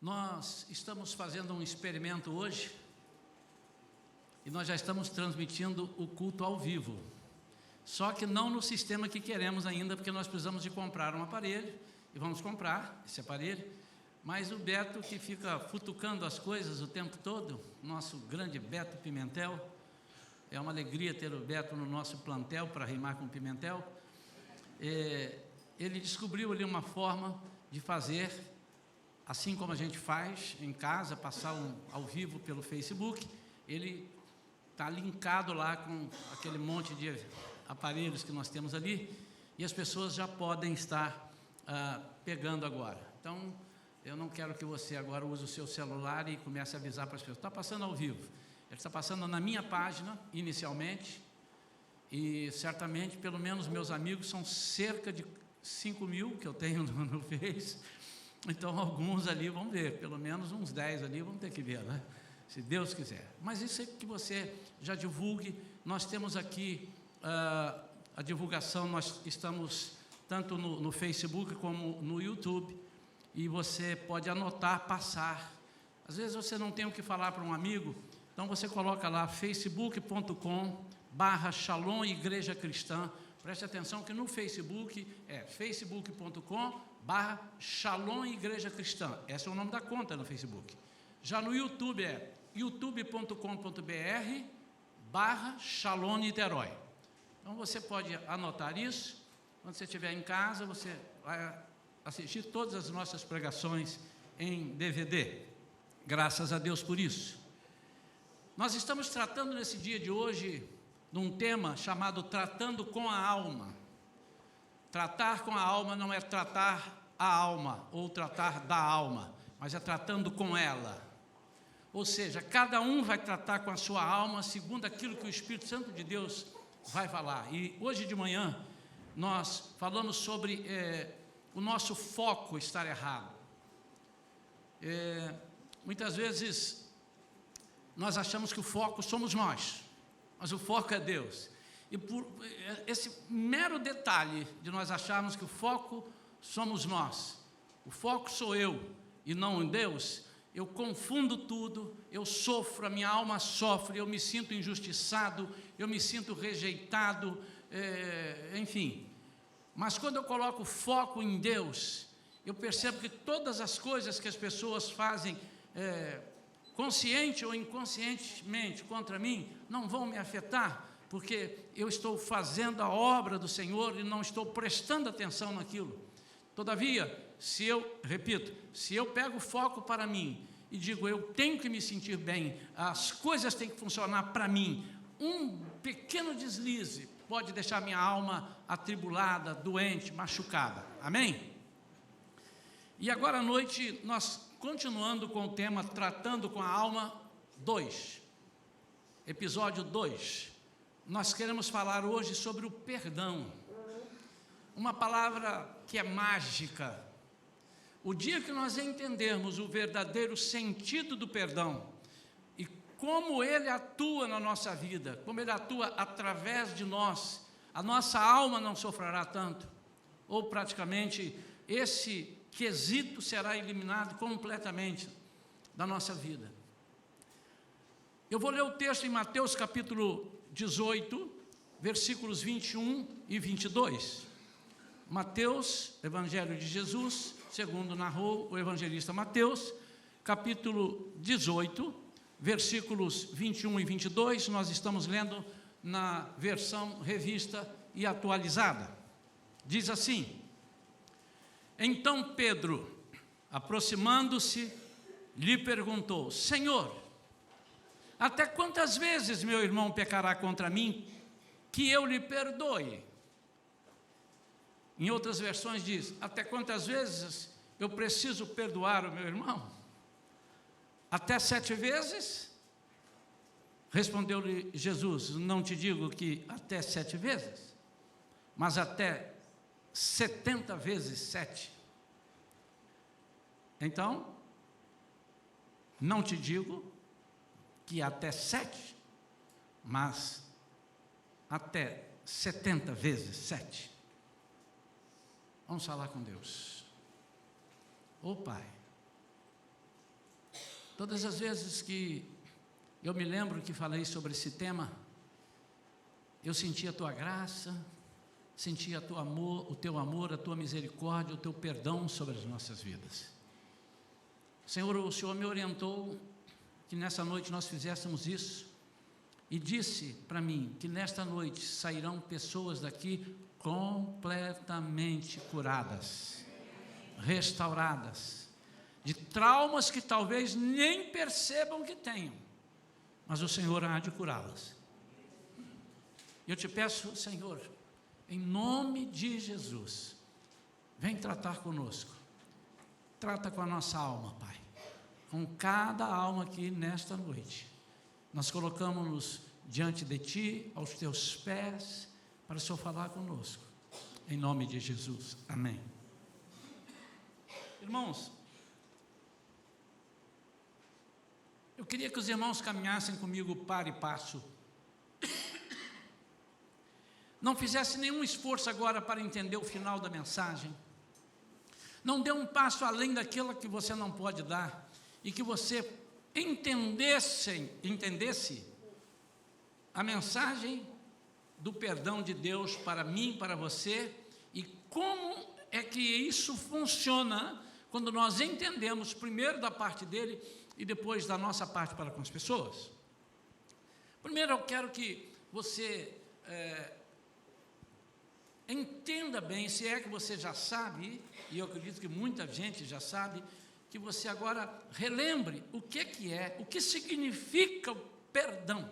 Nós estamos fazendo um experimento hoje e nós já estamos transmitindo o culto ao vivo. Só que não no sistema que queremos ainda, porque nós precisamos de comprar um aparelho e vamos comprar esse aparelho. Mas o Beto, que fica futucando as coisas o tempo todo, nosso grande Beto Pimentel, é uma alegria ter o Beto no nosso plantel para rimar com Pimentel. Ele descobriu ali uma forma de fazer, assim como a gente faz em casa, passar ao vivo pelo Facebook. Ele está linkado lá com aquele monte de aparelhos que nós temos ali, e as pessoas já podem estar pegando agora. Então, eu não quero que você agora use o seu celular e comece a avisar para as pessoas. Está passando ao vivo. Ele está passando na minha página, inicialmente, e certamente, pelo menos meus amigos, são cerca de 5.000 que eu tenho no Face. Então, alguns ali vão ver, pelo menos uns 10 ali vão ter que ver, né? Se Deus quiser. Mas isso é que você já divulgue. Nós temos aqui a divulgação, nós estamos tanto no Facebook como no YouTube, e você pode anotar, passar. Às vezes você não tem o que falar para um amigo, então você coloca lá facebook.com/Shalom Igreja Cristã. Preste atenção que no Facebook é facebook.com/Shalom Igreja Cristã. Esse é o nome da conta no Facebook. Já no YouTube é youtube.com.br/Shalom Niterói. Então você pode anotar isso. Quando você estiver em casa, você vai assistir todas as nossas pregações em DVD. Graças a Deus por isso. Nós estamos tratando nesse dia de hoje de um tema chamado Tratando com a Alma. Tratar com a alma não é tratar a alma ou tratar da alma, mas é tratando com ela. Ou seja, cada um vai tratar com a sua alma segundo aquilo que o Espírito Santo de Deus vai falar. E hoje de manhã nós falamos sobre o nosso foco estar errado. Muitas vezes nós achamos que o foco somos nós, mas o foco é Deus. E por esse mero detalhe de nós acharmos que o foco somos nós, o foco sou eu e não em Deus, eu confundo tudo, eu sofro, a minha alma sofre, eu me sinto injustiçado, eu me sinto rejeitado, enfim. Mas quando eu coloco foco em Deus, eu percebo que todas as coisas que as pessoas fazem, consciente ou inconscientemente contra mim, não vão me afetar, porque eu estou fazendo a obra do Senhor e não estou prestando atenção naquilo. Todavia, se eu pego o foco para mim e digo, eu tenho que me sentir bem, as coisas têm que funcionar para mim, um pequeno deslize pode deixar minha alma atribulada, doente, machucada. Amém? E agora à noite, nós continuando com o tema Tratando com a Alma 2, episódio 2, nós queremos falar hoje sobre o perdão, uma palavra que é mágica. O dia que nós entendermos o verdadeiro sentido do perdão e como ele atua na nossa vida, como ele atua através de nós, a nossa alma não sofrerá tanto, ou praticamente esse quesito será eliminado completamente da nossa vida. Eu vou ler o texto em Mateus capítulo 18, versículos 21 e 22. Mateus, Evangelho de Jesus, segundo narrou o evangelista Mateus, capítulo 18, versículos 21 e 22, nós estamos lendo na versão revista e atualizada. Diz assim: Então Pedro, aproximando-se, lhe perguntou: Senhor, até quantas vezes meu irmão pecará contra mim, que eu lhe perdoe? Em outras versões diz, até quantas vezes eu preciso perdoar o meu irmão? Até 7 vezes? Respondeu-lhe Jesus, não te digo que até 7 vezes, mas até 70 vezes 7. Então, não te digo que até 7, mas até 70 vezes 7. Vamos falar com Deus. Ô Pai, Todas as vezes que eu me lembro que falei sobre esse tema, eu senti a tua graça, senti o teu amor, a tua misericórdia, o teu perdão sobre as nossas vidas. Senhor, o Senhor me orientou que nessa noite nós fizéssemos isso e disse para mim que nesta noite sairão pessoas daqui completamente curadas, restauradas, de traumas que talvez nem percebam que tenham, mas o Senhor há de curá-las. Eu te peço, Senhor, em nome de Jesus, vem tratar conosco, trata com a nossa alma, Pai, com cada alma aqui nesta noite. Nós colocamos-nos diante de Ti, aos Teus pés, para o Senhor falar conosco, em nome de Jesus, amém. Irmãos, eu queria que os irmãos caminhassem comigo par e passo, não fizesse nenhum esforço agora para entender o final da mensagem, não dê um passo além daquilo que você não pode dar, e que você entendesse a mensagem do perdão de Deus para mim, para você, e como é que isso funciona quando nós entendemos primeiro da parte dele e depois da nossa parte para com as pessoas. Primeiro eu quero que você entenda bem, se é que você já sabe, e eu acredito que muita gente já sabe, que você agora relembre o que significa o perdão.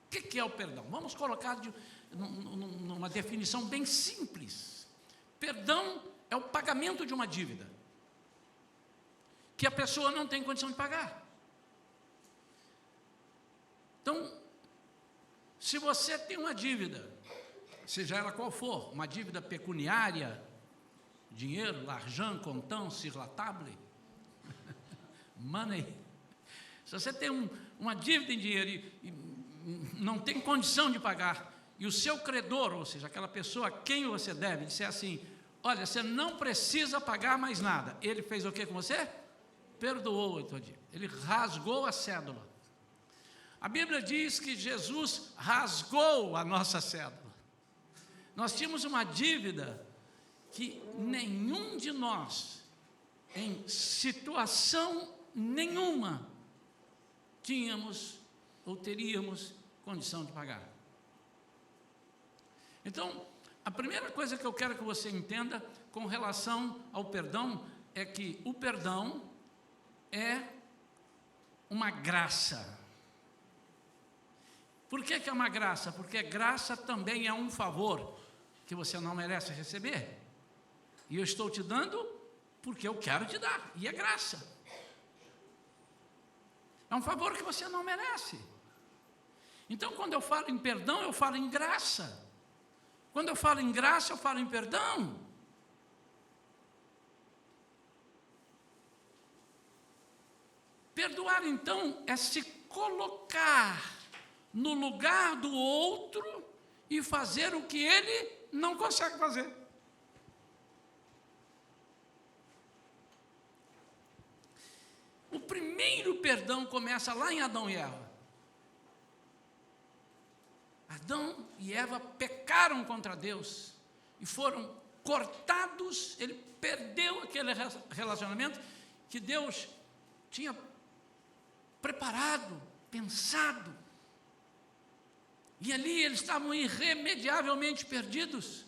O que é o perdão? Vamos colocar numa definição bem simples. Perdão é o pagamento de uma dívida que a pessoa não tem condição de pagar. Então, se você tem uma dívida, seja ela qual for, uma dívida pecuniária, dinheiro, l'argent, comptant, sur la table, money. Se você tem uma dívida em dinheiro e não tem condição de pagar, e o seu credor, ou seja, aquela pessoa a quem você deve, disser assim, olha, você não precisa pagar mais nada. Ele fez o que com você? Perdoou a tua dívida. Ele rasgou a cédula. A Bíblia diz que Jesus rasgou a nossa cédula. Nós tínhamos uma dívida que nenhum de nós, em situação nenhuma, tínhamos ou teríamos condição de pagar. Então, a primeira coisa que eu quero que você entenda com relação ao perdão é que o perdão é uma graça. Por que é uma graça? Porque graça também é um favor que você não merece receber. E eu estou te dando porque eu quero te dar, e é graça. É um favor que você não merece. Então, quando eu falo em perdão, eu falo em graça. Quando eu falo em graça, eu falo em perdão. Perdoar, então, é se colocar no lugar do outro e fazer o que ele não consegue fazer. O primeiro perdão começa lá em Adão e Eva. Adão e Eva pecaram contra Deus e foram cortados. Ele perdeu aquele relacionamento que Deus tinha preparado, pensado. E ali eles estavam irremediavelmente perdidos.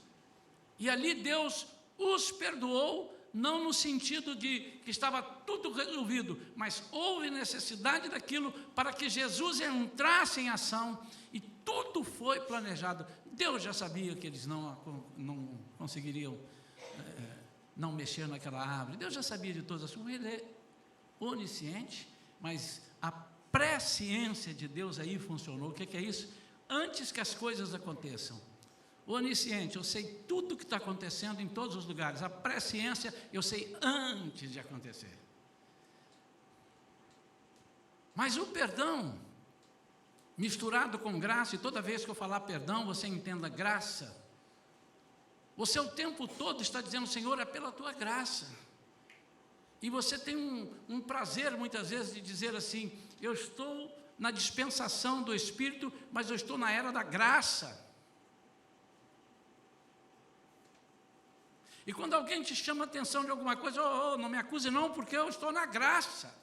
E ali Deus os perdoou, não no sentido de que estava tudo resolvido, mas houve necessidade daquilo para que Jesus entrasse em ação, e tudo foi planejado. Deus já sabia que eles não conseguiriam não mexer naquela árvore. Deus já sabia de todas as coisas. Ele é onisciente, mas a presciência de Deus aí funcionou. O que é isso? Antes que as coisas aconteçam. Onisciente, eu sei tudo o que está acontecendo em todos os lugares. A presciência, eu sei antes de acontecer. Mas o perdão, misturado com graça, e toda vez que eu falar perdão, você entenda graça. Você o tempo todo está dizendo, Senhor, é pela tua graça. E você tem um prazer, muitas vezes, de dizer assim: eu estou na dispensação do Espírito, mas eu estou na era da graça. E quando alguém te chama a atenção de alguma coisa, não me acuse não, porque eu estou na graça.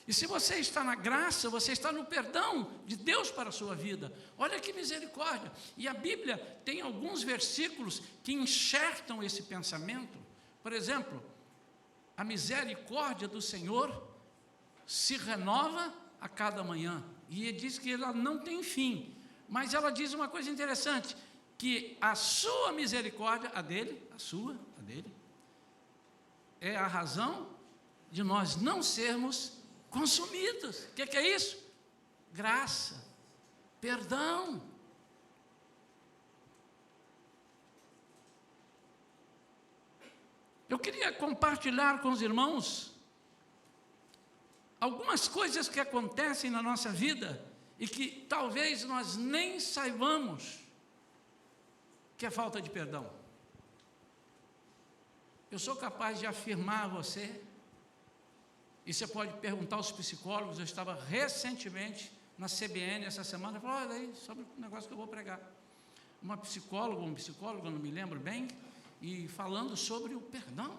E se você está na graça, você está no perdão de Deus para a sua vida. Olha que misericórdia. E a Bíblia tem alguns versículos que enxertam esse pensamento. Por exemplo, a misericórdia do Senhor se renova a cada manhã. E ele diz que ela não tem fim. Mas ela diz uma coisa interessante, que a sua misericórdia, a dele, é a razão de nós não sermos consumidos. O que é isso? Graça, perdão. Eu queria compartilhar com os irmãos algumas coisas que acontecem na nossa vida e que talvez nós nem saibamos que é falta de perdão. Eu sou capaz de afirmar a você, e você pode perguntar aos psicólogos. Eu estava recentemente na CBN essa semana, eu falei: olha aí, sobre o negócio que eu vou pregar. Uma psicóloga, um psicólogo, não me lembro bem, e falando sobre o perdão.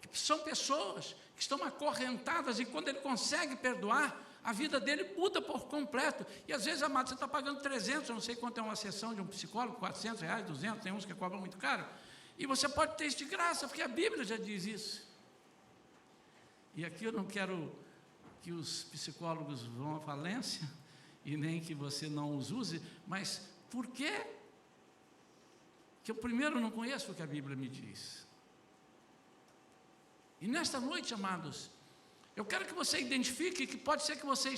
Que são pessoas que estão acorrentadas, e quando ele consegue perdoar, a vida dele muda por completo. E às vezes, amado, você está pagando 300, eu não sei quanto é uma sessão de um psicólogo, R$400, 200, tem uns que cobram muito caro, e você pode ter isso de graça, porque a Bíblia já diz isso. E aqui eu não quero que os psicólogos vão à falência, e nem que você não os use, mas por quê? Que eu primeiro não conheço o que a Bíblia me diz. E nesta noite, amados, eu quero que você identifique que pode ser que você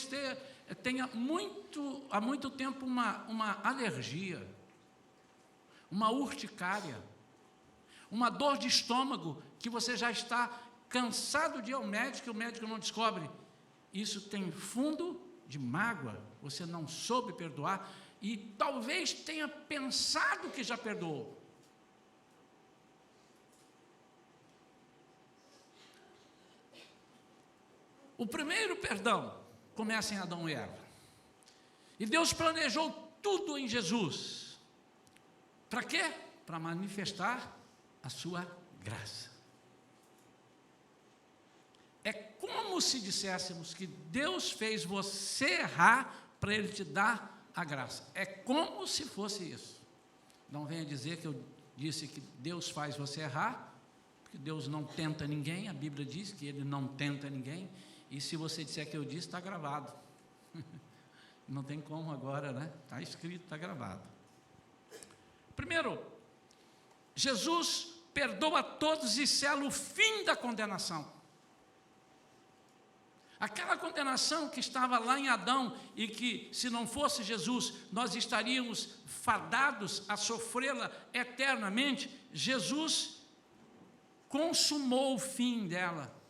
tenha há muito tempo uma alergia, uma urticária, uma dor de estômago, que você já está cansado de ir ao médico, e o médico não descobre. Isso tem fundo de mágoa, você não soube perdoar, e talvez tenha pensado que já perdoou. O primeiro perdão começa em Adão e Eva. E Deus planejou tudo em Jesus. Para quê? Para manifestar a sua graça. É como se disséssemos que Deus fez você errar para Ele te dar a graça. É como se fosse isso. Não venha dizer que eu disse que Deus faz você errar, porque Deus não tenta ninguém. A Bíblia diz que Ele não tenta ninguém. E se você disser que eu disse, está gravado. Não tem como agora, né? Está escrito, está gravado. Primeiro, Jesus perdoa a todos e sela o fim da condenação. Aquela condenação que estava lá em Adão e que, se não fosse Jesus, nós estaríamos fadados a sofrê-la eternamente, Jesus consumou o fim dela.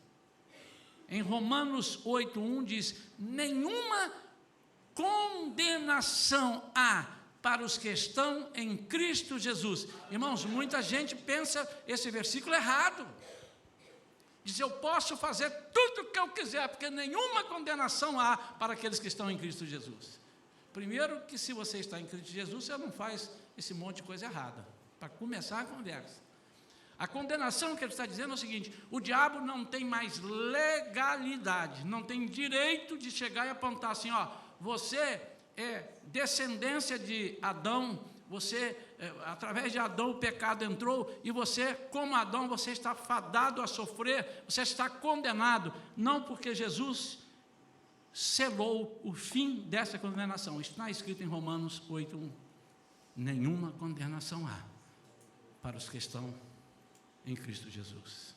Em Romanos 8:1 diz: nenhuma condenação há para os que estão em Cristo Jesus. Irmãos, muita gente pensa esse versículo errado. Diz: eu posso fazer tudo o que eu quiser, porque nenhuma condenação há para aqueles que estão em Cristo Jesus. Primeiro, que se você está em Cristo Jesus, você não faz esse monte de coisa errada. Para começar a conversa. A condenação que ele está dizendo é o seguinte: o diabo não tem mais legalidade, não tem direito de chegar e apontar assim: ó, você é descendência de Adão, através de Adão o pecado entrou, e você, como Adão, você está fadado a sofrer, você está condenado. Não, porque Jesus selou o fim dessa condenação. Está escrito em Romanos 8:1. Nenhuma condenação há para os que estão em Cristo Jesus.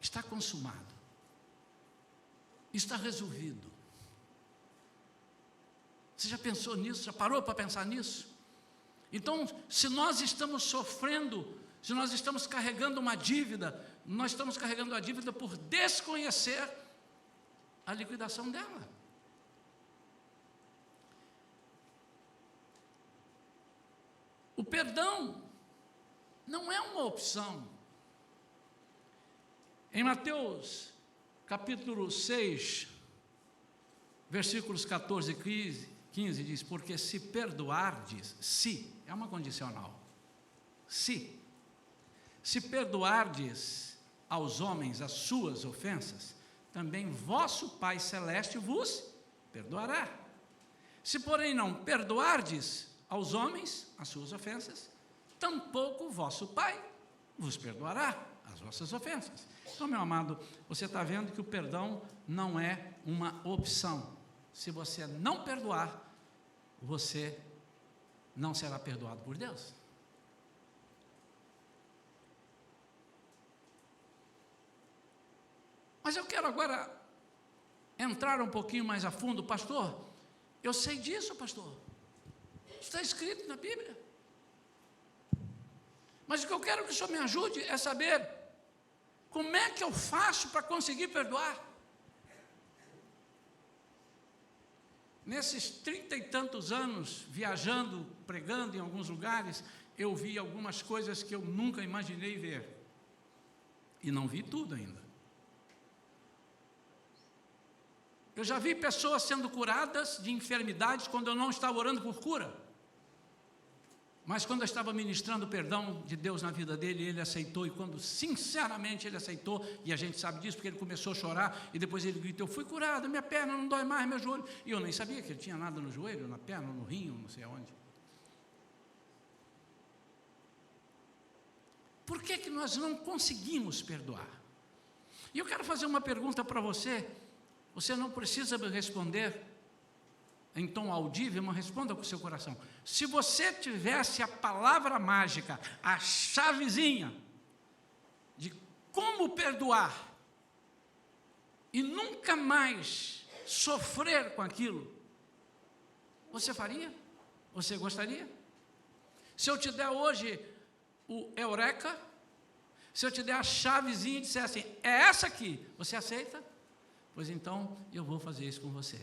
Está consumado. Está resolvido. Você já pensou nisso? Já parou para pensar nisso? Então, se nós estamos sofrendo, se nós estamos carregando uma dívida, nós estamos carregando a dívida por desconhecer a liquidação dela. O perdão não é uma opção. Em Mateus, capítulo 6, versículos 14 e 15, diz: porque se perdoardes, se, é uma condicional, se perdoardes aos homens as suas ofensas, também vosso Pai Celeste vos perdoará. Se, porém, não perdoardes aos homens as suas ofensas, tampouco vosso Pai vos perdoará as vossas ofensas. Então, meu amado, você está vendo que o perdão não é uma opção. Se você não perdoar, você não será perdoado por Deus. Mas eu quero agora entrar um pouquinho mais a fundo. Pastor, eu sei disso, pastor. Está escrito na Bíblia. Mas o que eu quero que o senhor me ajude é saber como é que eu faço para conseguir perdoar. Nesses 30 e tantos anos, viajando, pregando em alguns lugares, eu vi algumas coisas que eu nunca imaginei ver. E não vi tudo ainda. Eu já vi pessoas sendo curadas de enfermidades quando eu não estava orando por cura. Mas quando eu estava ministrando o perdão de Deus na vida dele, ele aceitou, e quando sinceramente ele aceitou, e a gente sabe disso porque ele começou a chorar, e depois ele gritou: eu fui curado, minha perna não dói mais, meu joelho, e eu nem sabia que ele tinha nada no joelho, na perna, no rim, não sei aonde. Por que que nós não conseguimos perdoar? E eu quero fazer uma pergunta para você, você não precisa me responder em tom audível, mas responda com o seu coração. Se você tivesse a palavra mágica, a chavezinha de como perdoar e nunca mais sofrer com aquilo, você faria? Você gostaria? Se eu te der hoje o Eureka, se eu te der a chavezinha e disser assim, é essa aqui, você aceita? Pois então eu vou fazer isso com você.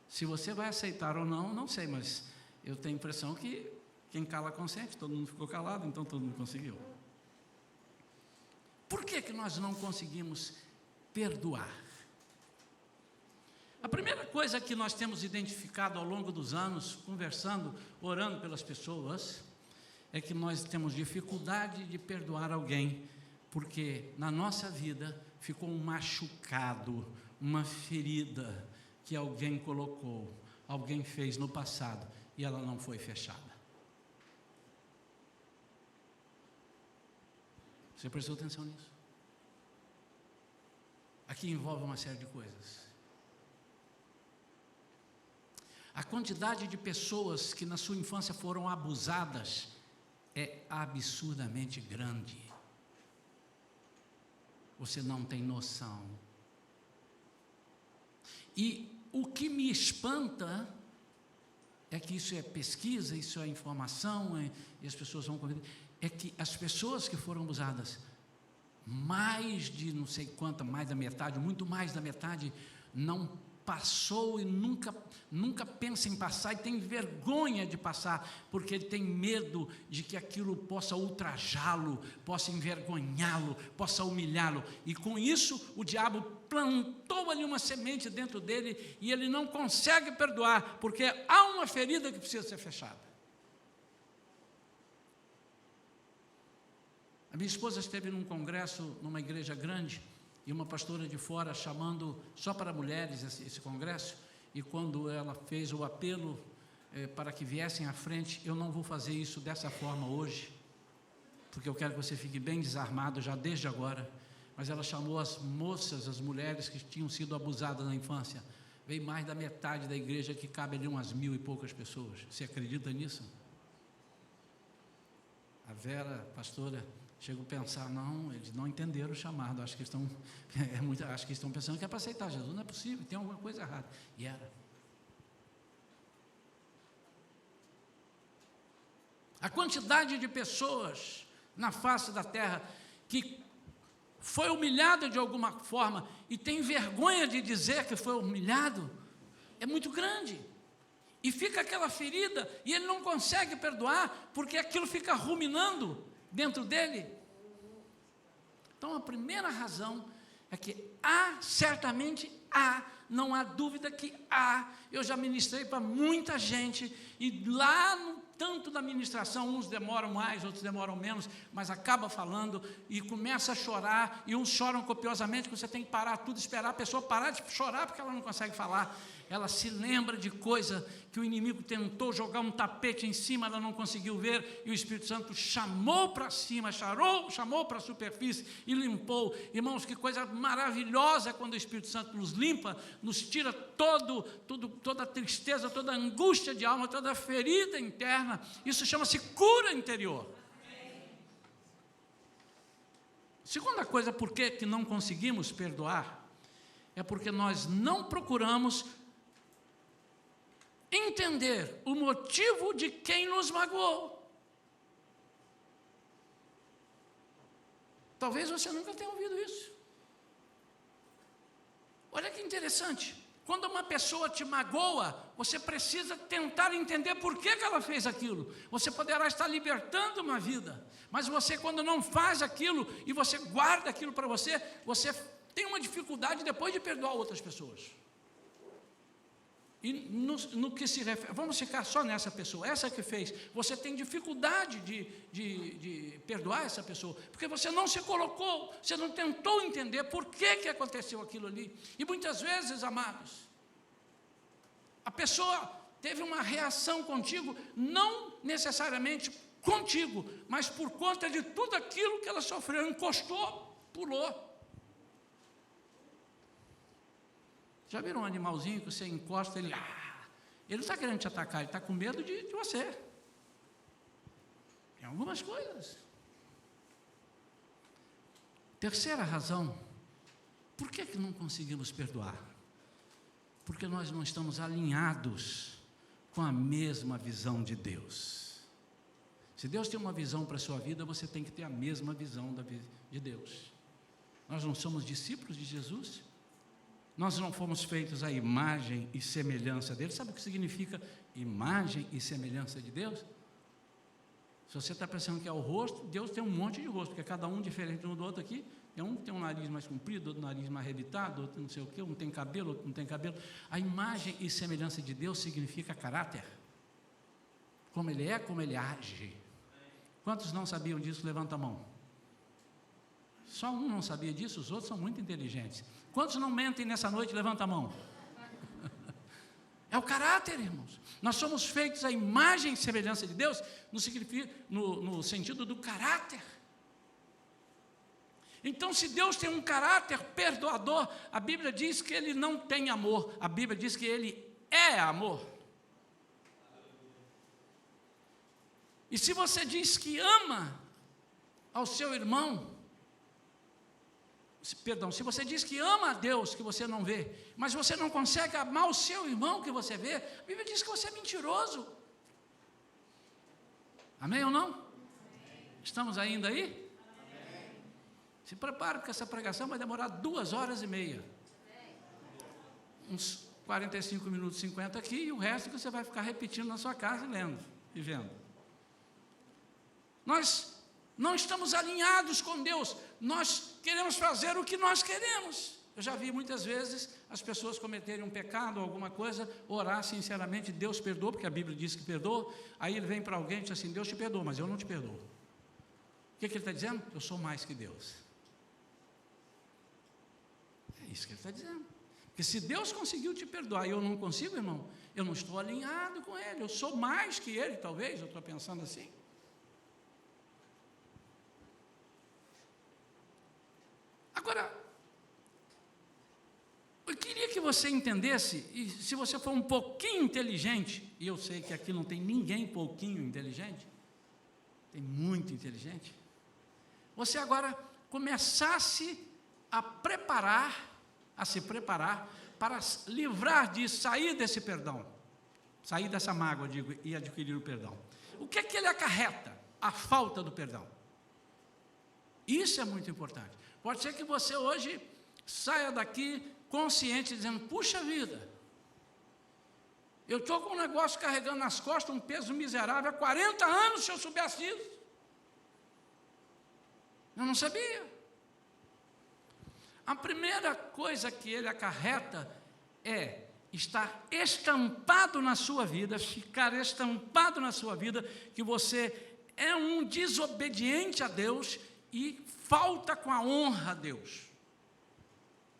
Se você vai aceitar ou não, não sei, mas eu tenho a impressão que quem cala consente, todo mundo ficou calado, então todo mundo conseguiu. Por que que nós não conseguimos perdoar? A primeira coisa que nós temos identificado ao longo dos anos, conversando, orando pelas pessoas, é que nós temos dificuldade de perdoar alguém, porque na nossa vida ficou um machucado, uma ferida, que alguém colocou, alguém fez no passado, e ela não foi fechada. Você prestou atenção nisso? Aqui envolve uma série de coisas. A quantidade de pessoas que na sua infância foram abusadas é absurdamente grande. Você não tem noção. E o que me espanta é que isso é pesquisa, isso é informação, e as pessoas vão correr, é que as pessoas que foram abusadas, mais de não sei quanta, mais da metade, muito mais da metade, não passou e nunca pensa em passar, e tem vergonha de passar, porque ele tem medo de que aquilo possa ultrajá-lo, possa envergonhá-lo, possa humilhá-lo, e com isso o diabo plantou ali uma semente dentro dele, e ele não consegue perdoar, porque há uma ferida que precisa ser fechada. A minha esposa esteve num congresso, numa igreja grande, e uma pastora de fora chamando só para mulheres esse congresso, e quando ela fez o apelo para que viessem à frente, eu não vou fazer isso dessa forma hoje, porque eu quero que você fique bem desarmado já desde agora, mas ela chamou as moças, as mulheres que tinham sido abusadas na infância. Veio mais da metade da igreja, que cabe ali umas 1000 e poucas pessoas. Você acredita nisso? A Vera, pastora, chego a pensar, não, eles não entenderam o chamado, acho que estão pensando que é para aceitar Jesus, não é possível, tem alguma coisa errada. E era. A quantidade de pessoas na face da terra que foi humilhada de alguma forma e tem vergonha de dizer que foi humilhado, é muito grande. E fica aquela ferida, e ele não consegue perdoar, porque aquilo fica ruminando dentro dele. Então, a primeira razão é que certamente não há dúvida que eu já ministrei para muita gente, e lá no tanto da ministração, uns demoram mais, outros demoram menos, mas acaba falando e começa a chorar, e uns choram copiosamente, que você tem que parar tudo, esperar a pessoa parar de chorar, porque ela não consegue falar. Ela se lembra de coisa que o inimigo tentou jogar um tapete em cima, ela não conseguiu ver, e o Espírito Santo chamou para cima, chamou para a superfície e limpou. Irmãos, que coisa maravilhosa quando o Espírito Santo nos limpa, nos tira toda a tristeza, toda a angústia de alma, toda a ferida interna. Isso chama-se cura interior. Segunda coisa, por que não conseguimos perdoar? É porque nós não procuramos entender o motivo de quem nos magoou. Talvez você nunca tenha ouvido isso. Olha que interessante. Quando uma pessoa te magoa, você precisa tentar entender por que ela fez aquilo. Você poderá estar libertando uma vida, mas você, quando não faz aquilo e você guarda aquilo para você, você tem uma dificuldade depois de perdoar outras pessoas. E no que se refere, vamos ficar só nessa pessoa, essa que fez, você tem dificuldade de perdoar essa pessoa, porque você não se colocou, você não tentou entender por que aconteceu aquilo ali. E muitas vezes, amados, a pessoa teve uma reação contigo, não necessariamente contigo, mas por conta de tudo aquilo que ela sofreu, encostou, pulou. Já viram um animalzinho que você encosta, ele não está querendo te atacar, ele está com medo de você. Tem algumas coisas. Terceira razão, por que não conseguimos perdoar? Porque nós não estamos alinhados com a mesma visão de Deus. Se Deus tem uma visão para a sua vida, você tem que ter a mesma visão de Deus. Nós não somos discípulos de Jesus? Nós não fomos feitos à imagem e semelhança dele. Sabe o que significa imagem e semelhança de Deus? Se você está pensando que é o rosto, Deus tem um monte de rosto, porque cada um diferente um do outro aqui. Tem um que tem um nariz mais comprido, outro nariz mais arrebitado, outro não sei o quê, um tem cabelo, outro não tem cabelo. A imagem e semelhança de Deus significa caráter. Como ele é, como ele age. Quantos não sabiam disso? Levanta a mão. Só um não sabia disso, os outros são muito inteligentes. Quantos não mentem nessa noite? Levanta a mão. É o caráter, irmãos. Nós somos feitos à imagem e semelhança de Deus, no sentido do caráter. Então, se Deus tem um caráter perdoador, a Bíblia diz que Ele não tem amor, a Bíblia diz que Ele é amor. E se você diz que ama ao seu irmão, se você diz que ama a Deus que você não vê, mas você não consegue amar o seu irmão que você vê, a Bíblia diz que você é mentiroso. Amém ou não? Amém. Estamos ainda aí? Amém. Se prepare, porque essa pregação vai demorar 2h30. Amém. Uns 45 minutos, 50 aqui, e o resto que você vai ficar repetindo na sua casa, lendo e vendo. Nós não estamos alinhados com Deus, nós queremos fazer o que nós queremos. Eu já vi muitas vezes as pessoas cometerem um pecado ou alguma coisa, orar sinceramente, Deus perdoa, porque a Bíblia diz que perdoa, aí ele vem para alguém e diz assim, Deus te perdoa, mas eu não te perdoo. O que ele está dizendo? Eu sou mais que Deus. É isso que ele está dizendo. Porque se Deus conseguiu te perdoar e eu não consigo, irmão, eu não estou alinhado com Ele, eu sou mais que Ele, talvez, eu estou pensando assim. Agora, eu queria que você entendesse, e se você for um pouquinho inteligente, e eu sei que aqui não tem ninguém pouquinho inteligente, tem muito inteligente, você agora começasse a se preparar para livrar de sair desse perdão, sair dessa mágoa, digo, e adquirir o perdão. O que é que ele acarreta? A falta do perdão. Isso é muito importante. Pode ser que você hoje saia daqui consciente, dizendo, puxa vida, Eu estou com um negócio carregando nas costas, um peso miserável, há 40 anos, se eu soubesse isso. Eu não sabia. A primeira coisa que ele acarreta é estar estampado na sua vida, ficar estampado na sua vida, que você é um desobediente a Deus e falta com a honra a Deus.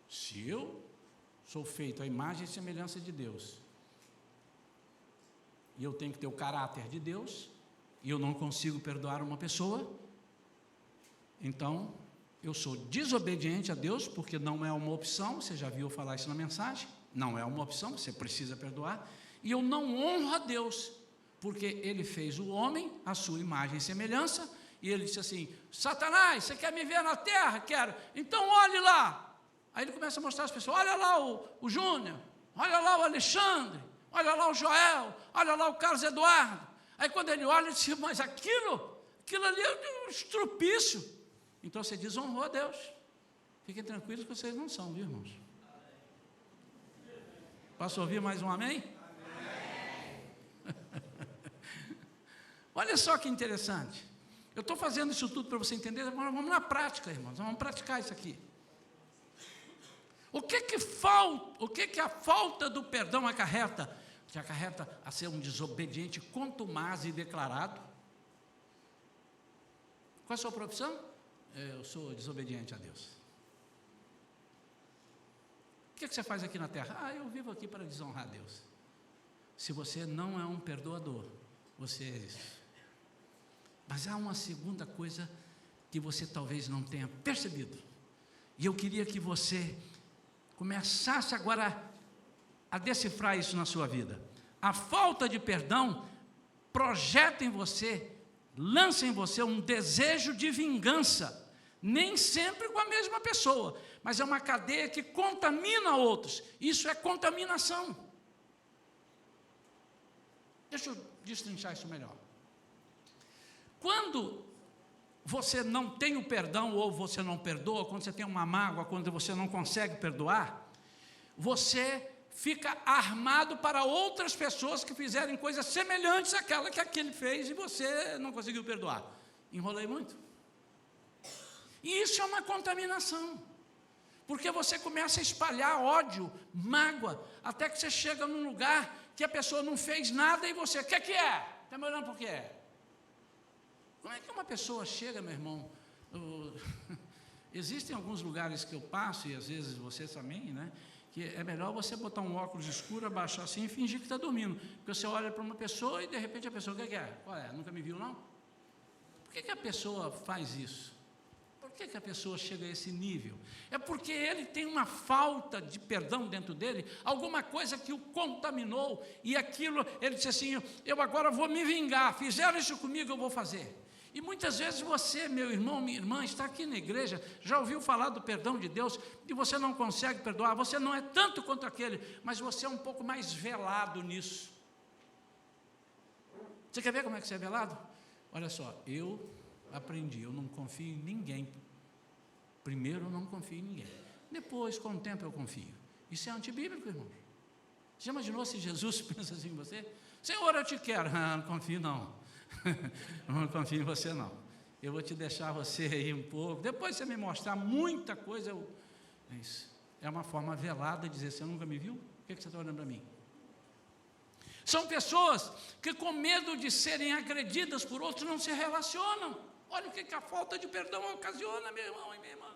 Se eu sou feito à imagem e semelhança de Deus, e eu tenho que ter o caráter de Deus, e eu não consigo perdoar uma pessoa, então eu sou desobediente a Deus, porque não é uma opção, você já viu falar isso na mensagem, não é uma opção, você precisa perdoar, e eu não honro a Deus, porque Ele fez o homem à sua imagem e semelhança, e Ele disse assim: Satanás, você quer me ver na terra? Quero, então olhe lá. Aí Ele começa a mostrar às pessoas: olha lá o Júnior, olha lá o Alexandre, olha lá o Joel, olha lá o Carlos Eduardo. Aí quando ele olha, ele diz: mas aquilo ali é um estrupício. Então você desonrou a Deus. Fiquem tranquilos que vocês não são, viu, irmãos? Posso ouvir mais um amém? Amém. Olha só que interessante. Eu estou fazendo isso tudo para você entender. Vamos na prática, irmãos. Vamos praticar isso aqui. O que a falta do perdão acarreta? Que acarreta a ser um desobediente contumaz e declarado. Qual é a sua profissão? Eu sou desobediente a Deus. O que você faz aqui na terra? Eu vivo aqui para desonrar a Deus. Se você não é um perdoador, você é isso. Mas há uma segunda coisa que você talvez não tenha percebido. E eu queria que você começasse agora a decifrar isso na sua vida. A falta de perdão projeta em você, lança em você um desejo de vingança, nem sempre com a mesma pessoa, mas é uma cadeia que contamina outros. Isso é contaminação. Deixa eu destrinchar isso melhor. Quando você não tem o perdão, ou você não perdoa, quando você tem uma mágoa, quando você não consegue perdoar, você fica armado para outras pessoas que fizerem coisas semelhantes àquela que aquele fez e você não conseguiu perdoar. Enrolei muito? E isso é uma contaminação, porque você começa a espalhar ódio, mágoa, até que você chega num lugar que a pessoa não fez nada e você: o que é? Está me olhando por quê? Como é que uma pessoa chega, meu irmão? Existem alguns lugares que eu passo, e às vezes você também, né? Que é melhor você botar um óculos escuro, abaixar assim e fingir que está dormindo. Porque você olha para uma pessoa e de repente a pessoa: o que é? Qual é? Nunca me viu, não? Por que a pessoa faz isso? Por que a pessoa chega a esse nível? É porque ele tem uma falta de perdão dentro dele, alguma coisa que o contaminou, e aquilo, ele disse assim: eu agora vou me vingar, fizeram isso comigo, eu vou fazer. E muitas vezes você, meu irmão, minha irmã, está aqui na igreja, já ouviu falar do perdão de Deus, e você não consegue perdoar. Você não é tanto quanto aquele, mas você é um pouco mais velado nisso. Você quer ver como é que você é velado? Olha só, eu aprendi, eu não confio em ninguém. Primeiro eu não confio em ninguém, depois com o tempo eu confio. Isso é antibíblico, irmão. Você já imaginou se Jesus pensa assim em você? Senhor, eu te quero. Não confio não. Não confio em você não. Eu vou te deixar você aí um pouco, depois você me mostrar muita coisa. Isso é uma forma velada de dizer: você nunca me viu? Por que você está olhando para mim? São pessoas que, com medo de serem agredidas por outros, não se relacionam. Olha o que a falta de perdão ocasiona, meu irmão e minha irmã.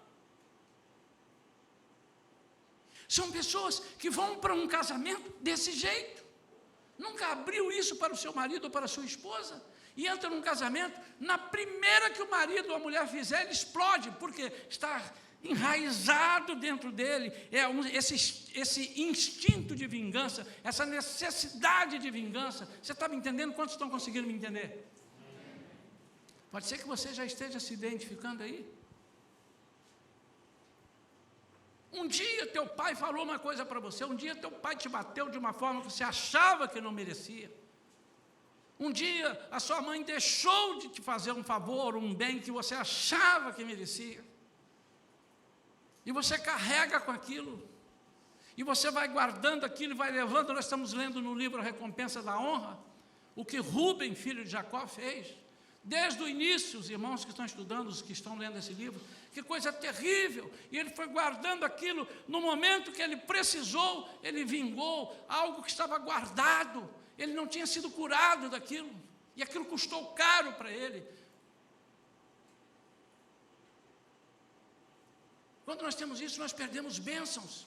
São pessoas que vão para um casamento desse jeito. Nunca abriu isso para o seu marido ou para a sua esposa. E entra num casamento, na primeira que o marido ou a mulher fizer, ele explode, porque está enraizado dentro dele esse instinto de vingança, essa necessidade de vingança. Você está me entendendo? Quantos estão conseguindo me entender? Pode ser que você já esteja se identificando aí. Um dia teu pai falou uma coisa para você, um dia teu pai te bateu de uma forma que você achava que não merecia. Um dia a sua mãe deixou de te fazer um favor, um bem que você achava que merecia. E você carrega com aquilo. E você vai guardando aquilo e vai levando. Nós estamos lendo no livro A Recompensa da Honra, o que Rubem, filho de Jacó, fez. Desde o início, os irmãos que estão estudando, os que estão lendo esse livro, que coisa terrível. E ele foi guardando aquilo. No momento que ele precisou, ele vingou algo que estava guardado. Ele não tinha sido curado daquilo. E aquilo custou caro para ele. Quando nós temos isso, nós perdemos bênçãos.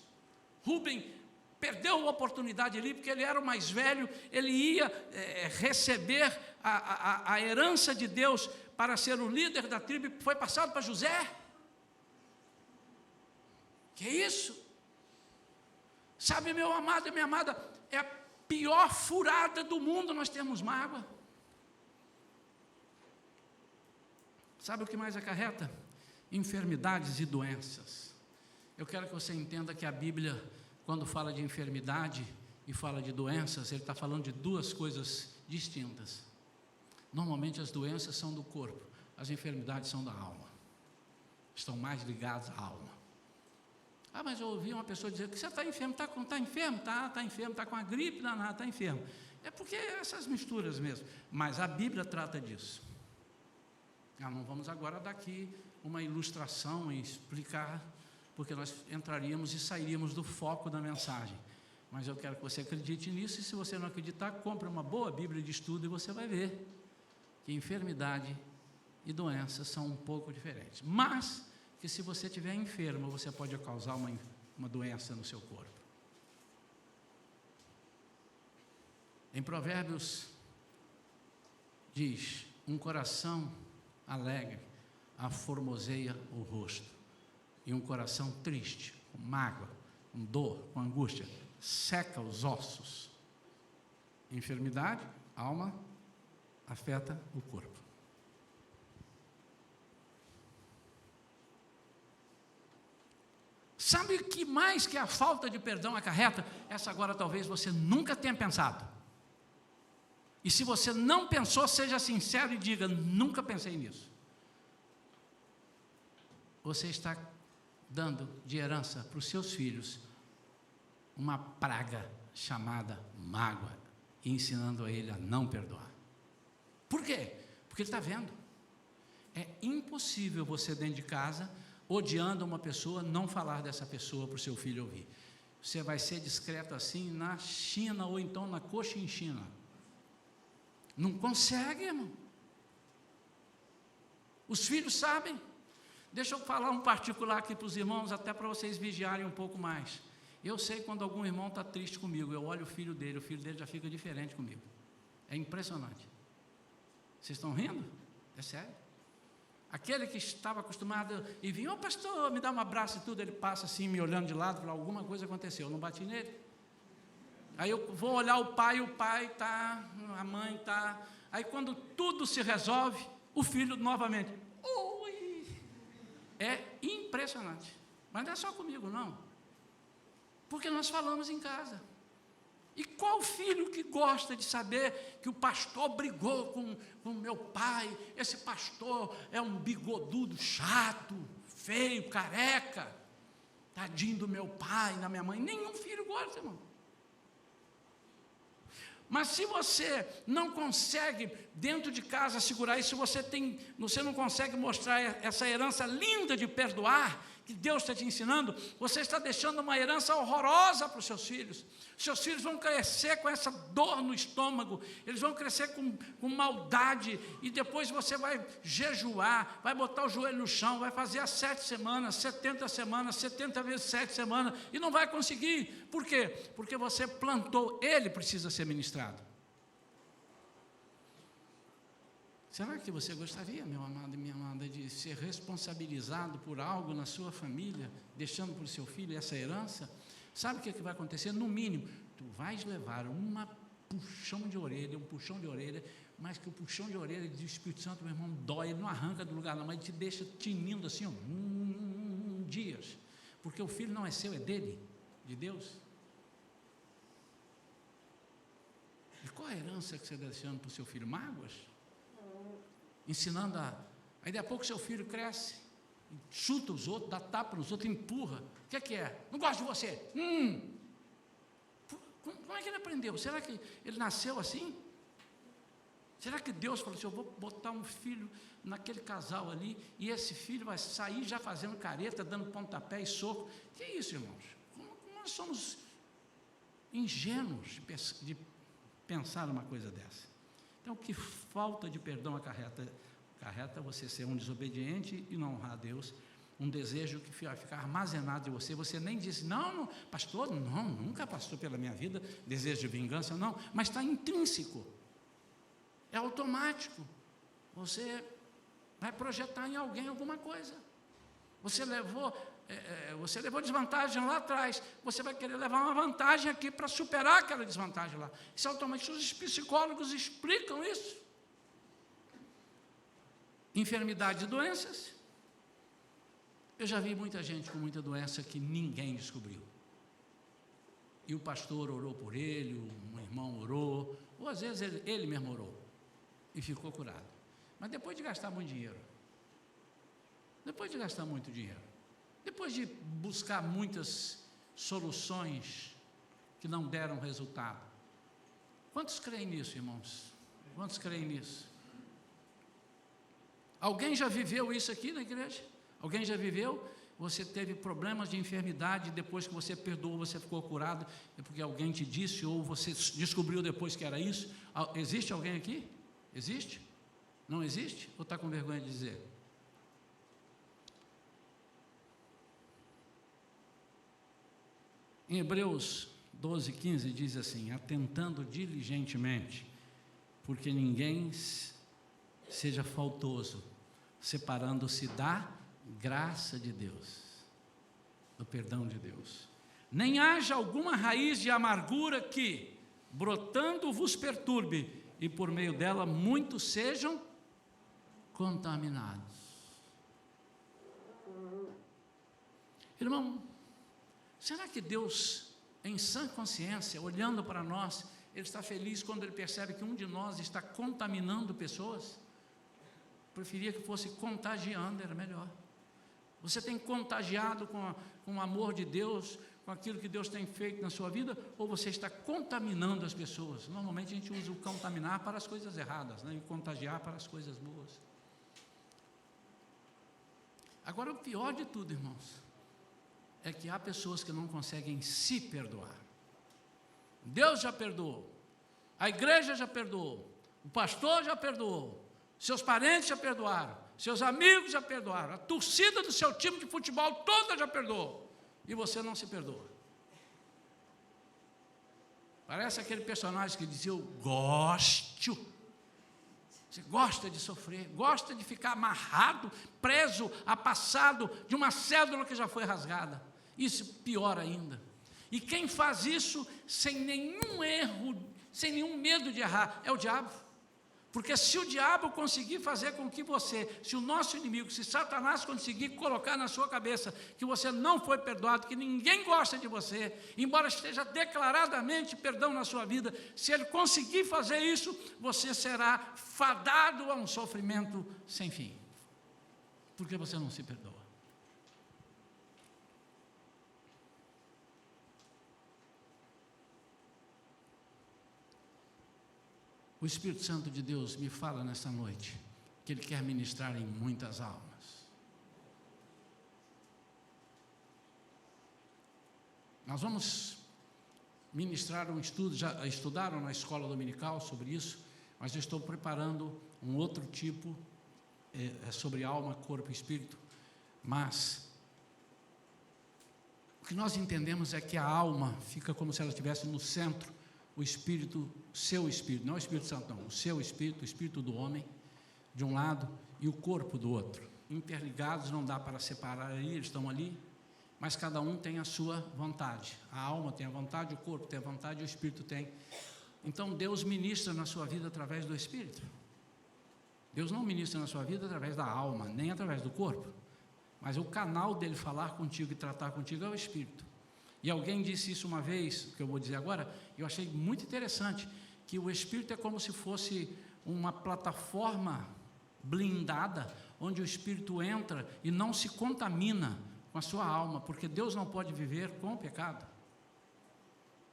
Rubem perdeu a oportunidade ali, porque ele era o mais velho, ele ia receber a herança de Deus para ser o líder da tribo, e foi passado para José. Que isso? Sabe, meu amado e minha amada, é a pior furada do mundo nós termos mágoa. Sabe o que mais acarreta? Enfermidades e doenças. Eu quero que você entenda que a Bíblia, quando fala de enfermidade e fala de doenças, ele está falando de duas coisas distintas. Normalmente as doenças são do corpo, as enfermidades são da alma. Estão mais ligadas à alma. Ah, mas eu ouvi uma pessoa dizer que você está enfermo, está enfermo? Está enfermo, está com a gripe, não, está enfermo. É porque essas misturas mesmo. Mas a Bíblia trata disso. Não vamos agora dar aqui uma ilustração e explicar, porque nós entraríamos e sairíamos do foco da mensagem. Mas eu quero que você acredite nisso, e se você não acreditar, compre uma boa Bíblia de estudo e você vai ver que enfermidade e doença são um pouco diferentes. Mas que se você estiver enfermo, você pode causar uma doença no seu corpo. Em Provérbios diz: um coração alegre aformoseia o rosto, e um coração triste, com mágoa, com dor, com angústia, seca os ossos. Enfermidade, alma, afeta o corpo. Sabe o que mais que a falta de perdão acarreta? Essa agora talvez você nunca tenha pensado. E se você não pensou, seja sincero e diga: nunca pensei nisso. Você está dando de herança para os seus filhos uma praga chamada mágoa, e ensinando a ele a não perdoar. Por quê? Porque ele está vendo. É impossível você, dentro de casa, odiando uma pessoa, não falar dessa pessoa para o seu filho ouvir. Você vai ser discreto assim na China, ou então na Cochinchina. Não consegue, irmão. Os filhos sabem. Deixa eu falar um particular aqui para os irmãos, até para vocês vigiarem um pouco mais. Eu sei quando algum irmão está triste comigo, eu olho o filho dele já fica diferente comigo. É impressionante. Vocês estão rindo? É sério. Aquele que estava acostumado e vinha: ô pastor, me dá um abraço e tudo, ele passa assim, me olhando de lado, para alguma coisa aconteceu, eu não bati nele. Aí eu vou olhar o pai está, a mãe está. Aí quando tudo se resolve, o filho novamente. Ui! É impressionante. Mas não é só comigo, não. Porque nós falamos em casa. E qual filho que gosta de saber que o pastor brigou com o meu pai? Esse pastor é um bigodudo chato, feio, careca. Tadinho do meu pai, da minha mãe. Nenhum filho gosta, irmão. Mas se você não consegue, dentro de casa, segurar isso, você não consegue mostrar essa herança linda de perdoar, que Deus está te ensinando, você está deixando uma herança horrorosa para os seus filhos. Seus filhos vão crescer com essa dor no estômago, eles vão crescer com maldade, e depois você vai jejuar, vai botar o joelho no chão, vai fazer as 7 semanas, 70 semanas, 70 vezes 7 semanas, e não vai conseguir. Por quê? Porque você plantou, ele precisa ser ministrado. Será que você gostaria, meu amado e minha amada, de ser responsabilizado por algo na sua família, deixando para o seu filho essa herança? Sabe o que vai acontecer? No mínimo, tu vais levar um puxão de orelha, mas que o puxão de orelha do Espírito Santo, meu irmão, dói, ele não arranca do lugar, não, mas te deixa tinindo assim, dias, porque o filho não é seu, é dele, de Deus. E qual a herança que você está deixando para o seu filho? Mágoas? Ensinando aí daqui a pouco seu filho cresce, chuta os outros, dá tapa nos outros, empurra. O que é? Não gosto de você. Como é que ele aprendeu? Será que ele nasceu assim? Será que Deus falou assim, eu vou botar um filho naquele casal ali, e esse filho vai sair já fazendo careta, dando pontapé e soco? Que é isso, irmãos? Como nós somos ingênuos de pensar uma coisa dessa? Então, que falta de perdão acarreta você ser um desobediente e não honrar a Deus, um desejo que vai ficar armazenado em você. Você nem disse, não, pastor, não, nunca passou pela minha vida desejo de vingança, não, mas está intrínseco, é automático. Você vai projetar em alguém alguma coisa. Você levou desvantagem lá atrás, você vai querer levar uma vantagem aqui para superar aquela desvantagem lá. Isso é automático. Os psicólogos explicam isso. Enfermidade e doenças. Eu já vi muita gente com muita doença que ninguém descobriu. E o pastor orou por ele, um irmão orou, ou às vezes ele mesmo orou e ficou curado. Mas depois de gastar muito dinheiro, depois de buscar muitas soluções que não deram resultado. Quantos creem nisso, irmãos? Quantos creem nisso? Alguém já viveu isso aqui na igreja? Alguém já viveu? Você teve problemas de enfermidade, depois que você perdoou, você ficou curado, é porque alguém te disse, ou você descobriu depois que era isso? Existe alguém aqui? Existe? Não existe? Ou está com vergonha de dizer? Em Hebreus 12:15 diz assim, atentando diligentemente, porque ninguém seja faltoso, separando-se da graça de Deus, do perdão de Deus. Nem haja alguma raiz de amargura que, brotando, vos perturbe, e por meio dela muitos sejam contaminados. Irmão, será que Deus, em sã consciência, olhando para nós, Ele está feliz quando Ele percebe que um de nós está contaminando pessoas? Preferia que fosse contagiando, era melhor. Você tem contagiado com o amor de Deus, com aquilo que Deus tem feito na sua vida, ou você está contaminando as pessoas? Normalmente a gente usa o contaminar para as coisas erradas, né? E contagiar para as coisas boas. Agora, o pior de tudo, irmãos, é que há pessoas que não conseguem se perdoar. Deus já perdoou, a igreja já perdoou, o pastor já perdoou, seus parentes já perdoaram, seus amigos já perdoaram, a torcida do seu time de futebol toda já perdoou, e você não se perdoa. Parece aquele personagem que dizia, eu gosto. Você gosta de sofrer, gosta de ficar amarrado, preso a passado de uma cédula que já foi rasgada. Isso pior ainda. E quem faz isso sem nenhum erro, sem nenhum medo de errar, é o diabo. Porque se o diabo conseguir fazer com que você, se o nosso inimigo, se Satanás conseguir colocar na sua cabeça que você não foi perdoado, que ninguém gosta de você, embora esteja declaradamente perdão na sua vida, se ele conseguir fazer isso, você será fadado a um sofrimento sem fim, porque você não se perdoa. O Espírito Santo de Deus me fala nessa noite que Ele quer ministrar em muitas almas. Nós vamos ministrar um estudo, já estudaram na escola dominical sobre isso, mas eu estou preparando um outro tipo, sobre alma, corpo e espírito. Mas o que nós entendemos é que a alma fica como se ela estivesse no centro, o espírito, seu espírito, não o Espírito Santo não, o seu espírito, o espírito do homem, de um lado, e o corpo do outro, interligados, não dá para separar ali, eles estão ali, mas cada um tem a sua vontade, a alma tem a vontade, o corpo tem a vontade, o espírito tem. Então Deus ministra na sua vida através do espírito. Deus não ministra na sua vida através da alma, nem através do corpo, mas o canal dele falar contigo e tratar contigo é o espírito. E alguém disse isso uma vez, que eu vou dizer agora, eu achei muito interessante, que o Espírito é como se fosse uma plataforma blindada, onde o Espírito entra e não se contamina com a sua alma, porque Deus não pode viver com o pecado.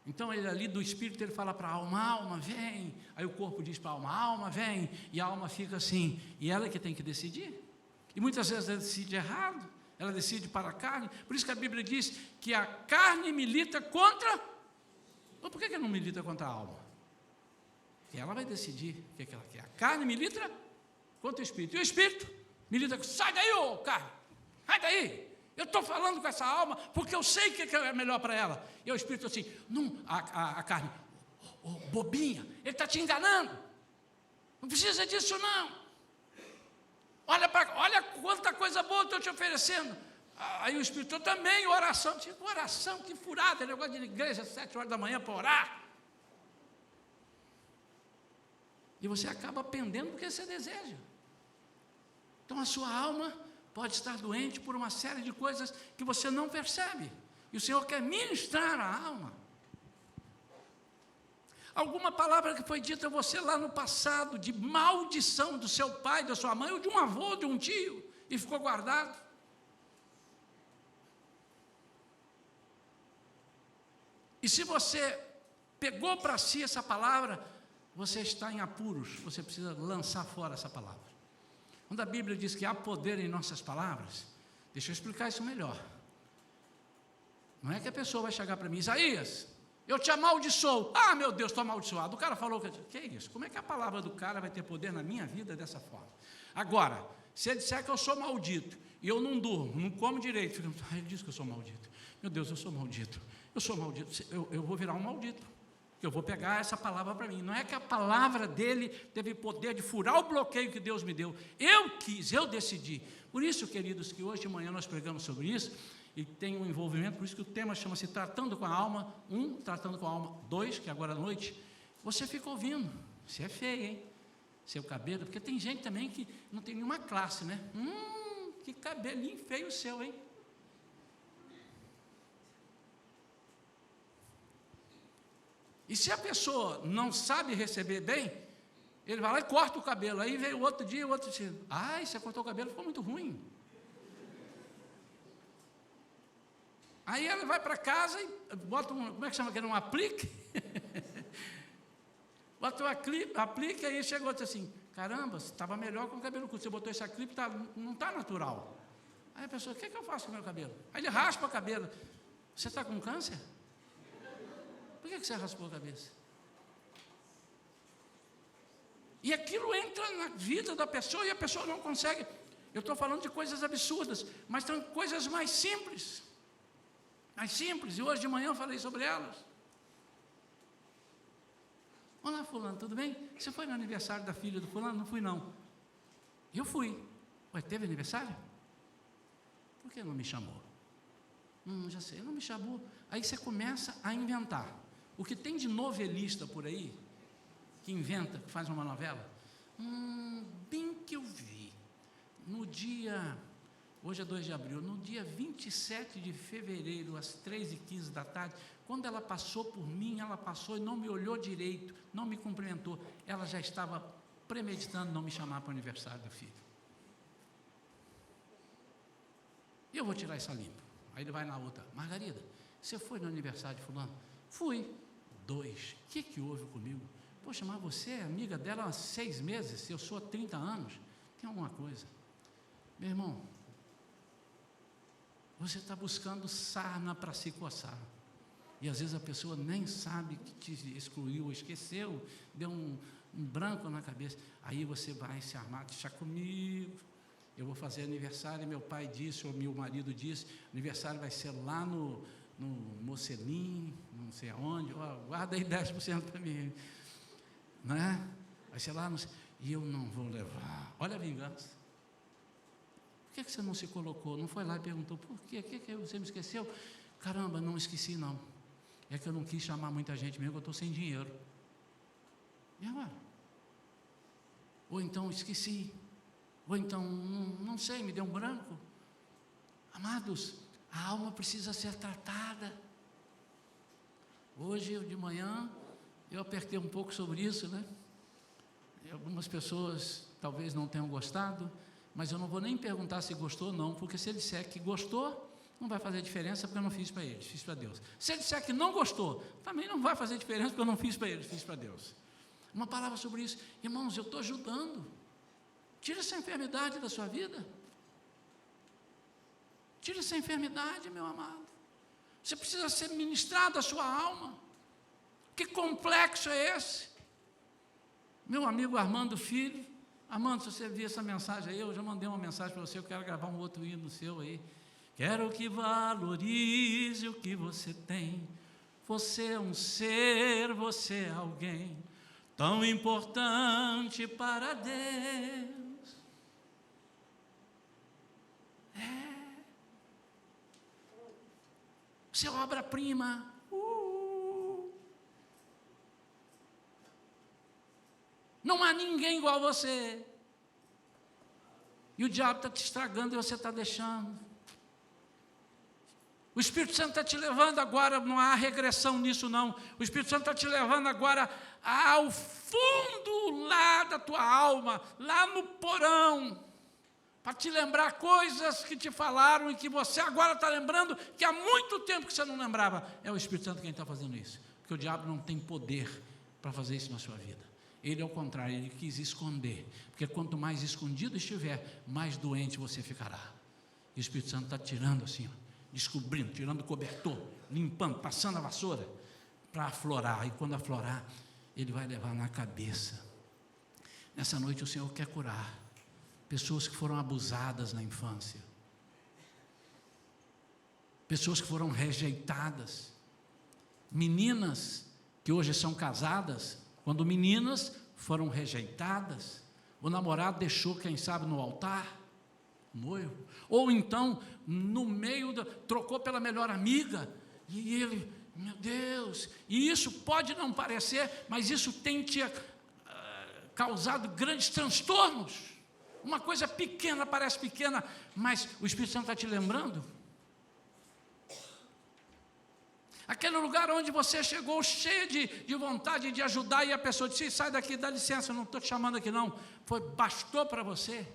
Então ele ali do espírito, ele fala para a alma, vem. Aí o corpo diz para a alma, vem. E a alma fica assim, e ela que tem que decidir. E muitas vezes ela decide errado, ela decide para a carne. Por isso que a Bíblia diz que a carne milita contra... Mas por que não milita contra a alma? Porque ela vai decidir o que ela quer. A carne milita contra o espírito. E o espírito milita, sai daí, ô carne, sai daí. Eu estou falando com essa alma porque eu sei o que é melhor para ela. E o espírito assim, não, a carne, bobinha, ele está te enganando. Não precisa disso não. Olha quanta coisa boa estou te oferecendo. Aí o espírito também, oração, tipo oração, que furada, negócio de igreja às 7 horas da manhã para orar. E você acaba pendendo porque você deseja. Então a sua alma pode estar doente por uma série de coisas que você não percebe. E o Senhor quer ministrar a alma. Alguma palavra que foi dita a você lá no passado, de maldição do seu pai, da sua mãe, ou de um avô, de um tio, e ficou guardado. E se você pegou para si essa palavra, você está em apuros, você precisa lançar fora essa palavra. Quando a Bíblia diz que há poder em nossas palavras, deixa eu explicar isso melhor. Não é que a pessoa vai chegar para mim, Isaías, eu te amaldiçoo. Ah, meu Deus, estou amaldiçoado. O cara falou que é isso? Como é que a palavra do cara vai ter poder na minha vida dessa forma? Agora, se ele disser que eu sou maldito, e eu não durmo, não como direito, ele diz que eu sou maldito. Meu Deus, eu sou maldito. Eu sou maldito. Eu vou virar um maldito. Eu vou pegar essa palavra para mim. Não é que a palavra dele teve poder de furar o bloqueio que Deus me deu. Eu quis, eu decidi. Por isso, queridos, que hoje de manhã nós pregamos sobre isso, e tem um envolvimento, por isso que o tema chama-se Tratando com a Alma, 1, Tratando com a Alma, 2, que é agora à noite. Você fica ouvindo. Você é feio, hein? Seu cabelo, porque tem gente também que não tem nenhuma classe, né? Que cabelinho feio o seu, hein? E se a pessoa não sabe receber bem, ele vai lá e corta o cabelo. Aí veio outro dia, o outro diz, você cortou o cabelo, ficou muito ruim. Aí ela vai para casa e bota como é que chama aquele? Um aplique? Bota um aplique, aí chegou e disse assim, caramba, você estava melhor com o cabelo curto, você botou esse aplique, não está natural. Aí a pessoa, o que eu faço com o meu cabelo? Aí ele raspa o cabelo. Você está com câncer? Por que você raspou a cabeça? E aquilo entra na vida da pessoa e a pessoa não consegue. Eu estou falando de coisas absurdas, mas são coisas mais simples. Mais simples, e hoje de manhã eu falei sobre elas. Olá, fulano, tudo bem? Você foi no aniversário da filha do fulano? Não fui, não. Eu fui. Ué, teve aniversário? Por que não me chamou? Já sei, não me chamou. Aí você começa a inventar. O que tem de novelista por aí, que inventa, que faz uma novela, bem que eu vi, no dia, hoje é 2 de abril, no dia 27 de fevereiro, às 3h15 da tarde, quando ela passou por mim, ela passou e não me olhou direito, não me cumprimentou, ela já estava premeditando não me chamar para o aniversário do filho. E eu vou tirar essa limpa. Aí ele vai na outra, Margarida, você foi no aniversário de fulano? Fui. 2, o que houve comigo? Poxa, mas você é amiga dela há 6 meses, eu sou há 30 anos, tem alguma coisa. Meu irmão, você está buscando sarna para se coçar, e às vezes a pessoa nem sabe que te excluiu, esqueceu, deu um branco na cabeça, aí você vai se armar, deixa comigo, eu vou fazer aniversário, meu pai disse, ou meu marido disse, aniversário vai ser lá no Mocelim, não sei aonde, guarda aí 10% para mim, né? Vai ser lá, e eu não vou levar, olha a vingança. Por que você não se colocou? Não foi lá e perguntou, por quê? O que você me esqueceu? Caramba, não esqueci não, é que eu não quis chamar muita gente mesmo, eu estou sem dinheiro. E agora? Ou então esqueci, ou então, não sei, me deu um branco. Amados, a alma precisa ser tratada. Hoje de manhã, eu apertei um pouco sobre isso, né? E algumas pessoas talvez não tenham gostado, mas eu não vou nem perguntar se gostou ou não, porque se ele disser que gostou, não vai fazer diferença porque eu não fiz para eles, fiz para Deus. Se ele disser que não gostou, também não vai fazer diferença porque eu não fiz para eles, fiz para Deus. Uma palavra sobre isso. Irmãos, eu estou ajudando. Tira essa enfermidade da sua vida. Tira essa enfermidade, meu amado. Você precisa ser ministrado a sua alma. Que complexo é esse? Meu amigo Armando Filho. Armando, se você viu essa mensagem aí, eu já mandei uma mensagem para você, eu quero gravar um outro hino seu aí. Quero que valorize o que você tem. Você é um ser, você é alguém tão importante para Deus. Você é obra-prima. Não há ninguém igual a você. E o diabo está te estragando e você está deixando. O Espírito Santo está te levando agora, não há regressão nisso não. O Espírito Santo está te levando agora ao fundo lá da tua alma, lá no porão, para te lembrar coisas que te falaram e que você agora está lembrando, que há muito tempo que você não lembrava. É o Espírito Santo quem está fazendo isso, porque o diabo não tem poder para fazer isso na sua vida. Ele, ao contrário, ele quis esconder, porque quanto mais escondido estiver, mais doente você ficará. E o Espírito Santo está tirando assim, descobrindo, tirando o cobertor, limpando, passando a vassoura, para aflorar, e quando aflorar, ele vai levar na cabeça. Nessa noite o Senhor quer curar pessoas que foram abusadas na infância, pessoas que foram rejeitadas, meninas que hoje são casadas, quando meninas foram rejeitadas, o namorado deixou, quem sabe, no altar, noivo, ou então, no meio, trocou pela melhor amiga, e ele, meu Deus, e isso pode não parecer, mas isso tem te causado grandes transtornos. Uma coisa pequena, parece pequena, mas o Espírito Santo está te lembrando. Aquele lugar onde você chegou cheio de vontade de ajudar, e a pessoa disse, sai daqui, dá licença, eu não estou te chamando aqui não, bastou para você.